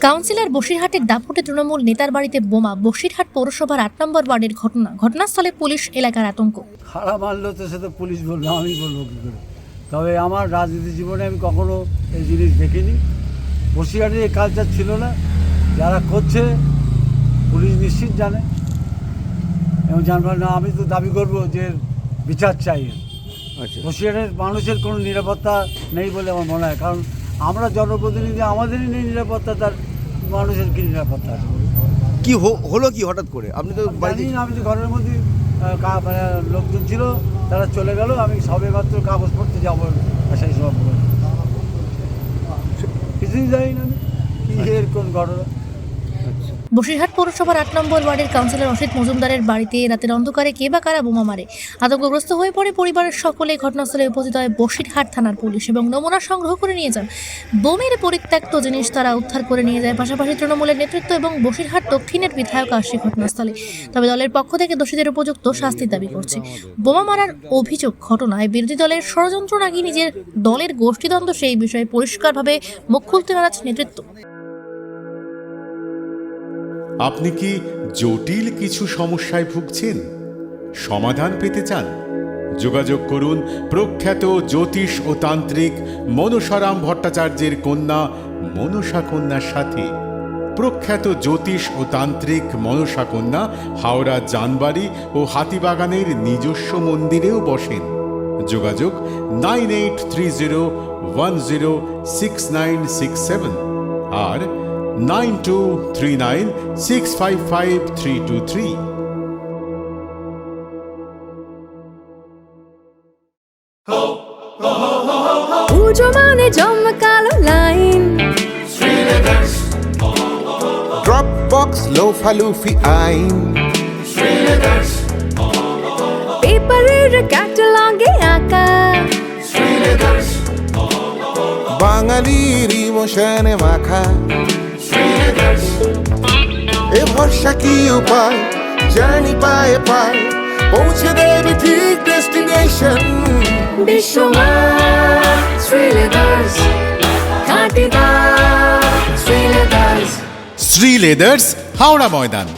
Councillor বসিরহাটের দাপুটে তৃণমূল নেতার বাড়িতে বোমা। বসিরহাট পৌরসভার ৮ নম্বর ওয়ার্ডের ঘটনা। ঘটনাস্থলে পুলিশ, এলাকার আতঙ্ক। খারাপ মানলেও তো সে তো পুলিশ বলবে, আমি বলবো কী করে। তবে আমার রাজনীতি জীবনে আমি কখনো এই জিনিস দেখিনি। বসিরহাটের এই কালচার ছিল না। যারা করছে পুলিশ নিশ্চিত জানে এবং জানবার না। আমি তো দাবি করবো যে বিচার চাই। আচ্ছা, বসিরহাটের মানুষের কোনো নিরাপত্তা নেই বলে আমার মনে হয়, কারণ আমরা জনপ্রতিনিধি, আমাদেরই নেই নিরাপত্তা, তার মানুষের কী নিরাপত্তা আছে? কি হলো কি হঠাৎ করে? আপনি তো বাড়িতে জানি না, আমি তো ঘরের মধ্যে মানে লোকজন ছিল, তারা চলে গেল। আমি সবে মাত্র কাগজ পড়তে যাবো, সেই সব কিছুই জানি না কি এর কোন ঘটনা। বসিরহাট পৌরসভার ৮ নম্বর ওয়ার্ডের কাউন্সিলর অসিত মজুমদারের বাড়িতে রাতের অন্ধকারে কে বা কারা বোমা মারে। আতঙ্কগ্রস্ত হয়ে পড়ে পরিবারের সকলে। ঘটনাস্থলে উপস্থিত হয় বসিরহাট থানার পুলিশ এবং নমুনা সংগ্রহ করে নিয়ে যান। বোমের পরিত্যক্ত জিনিস তারা উদ্ধার করে নিয়ে যায়। পাশাপাশি তৃণমূলের নেতৃত্ব এবং বসিরহাট দক্ষিণের বিধায়ক আসে ঘটনাস্থলে। তবে দলের পক্ষ থেকে দোষীদের উপযুক্ত শাস্তির দাবি করছে। বোমা মারার অভিযোগ ঘটনায় বিরোধী দলের ষড়যন্ত্র নাকি নিজের দলের গোষ্ঠীদ্বন্দ্ব, সেই বিষয়ে পরিষ্কারভাবে মুখ খুলতে নারাজ নেতৃত্ব। আপনি কি জটিল কিছু সমস্যায় ভুগছেন? সমাধান পেতে চান? যোগাযোগ করুন প্রখ্যাত জ্যোতিষ ও তান্ত্রিক মনসারাম ভট্টাচার্যের কন্যা মনসা কন্যার সাথে। প্রখ্যাত জ্যোতিষ ও তান্ত্রিক মনসা কন্যা হাওড়া জানবাড়ি ও হাতিবাগানের নিজস্ব মন্দিরেও বসেন। যোগাযোগ 9830106967 আর 9239655323। পুজো মানে জমকালো লাইন, ড্রপ বক্স লোফা লুফি আইন, পেপারের ক্যাটালগে আঁকা, বাঙালির ইমোশনে মাখা। এ ভরসা কি উপায়, জার্নি পায়ে পায় পৌঁছে দেবে ঠিক ডেস্টিনেশন। বিশ্বমান শ্রীলেদার্স, খাঁটি দাম শ্রীলেদার্স। শ্রী লেদার্স, হাওড়া ময়দান।